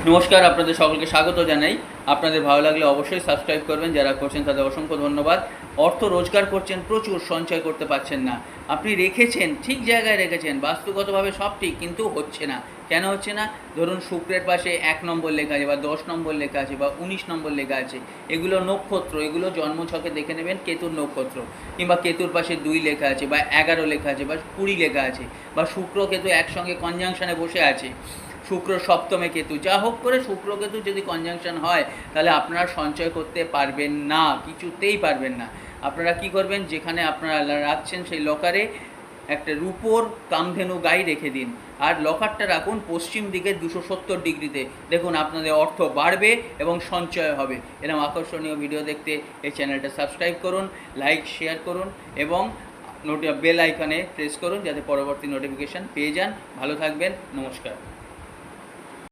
নমস্কার, আপনাদের সকলকে স্বাগত জানাই। আপনাদের ভালো লাগলে অবশ্যই সাবস্ক্রাইব করবেন। যারা করছেন তাদের অসংখ্য ধন্যবাদ। অর্থ রোজগার করছেন প্রচুর, সঞ্চয় করতে পারছেন না। আপনি রেখেছেন, ঠিক জায়গায় রেখেছেন, বাস্তুগতভাবে সব ঠিক, কিন্তু হচ্ছে না। কেন হচ্ছে না? ধরুন শুক্রের পাশে 1 নম্বর লেখা আছে, বা 10 নম্বর লেখা আছে, বা 19 নম্বর লেখা আছে। এগুলো নক্ষত্র, এগুলো জন্মছকে দেখে নেবেন কেতুর নক্ষত্র। কিংবা কেতুর পাশে 2 লেখা আছে, বা 11 লেখা আছে, বা 20 লেখা আছে, বা শুক্র কেতু একসঙ্গে কনজাংশনে বসে আছে, শুক্র সপ্তমে কেতু, যা হোক করে শুক্র কেতু যদি কনজাংশন হয়, তাহলে আপনারা সঞ্চয় করতে পারবেন না, কিছুতেই পারবেন না। আপনারা কি করবেন? যেখানে আপনারা রাখছেন সেই লকারে একটা রূপোর কামধেনু গাই রেখে দিন, আর লকারটা রাখুন পশ্চিম দিকে 270 ডিগ্রিতে। দেখুন আপনাদের অর্থ বাড়বে এবং সঞ্চয় হবে। এরকম আকর্ষণীয় ভিডিও দেখতে এই চ্যানেলটা সাবস্ক্রাইব করুন, লাইক শেয়ার করুন, এবং বেল আইকনে প্রেস করুন, যাতে পরবর্তী নোটিফিকেশান পেয়ে যান। ভালো থাকবেন, নমস্কার।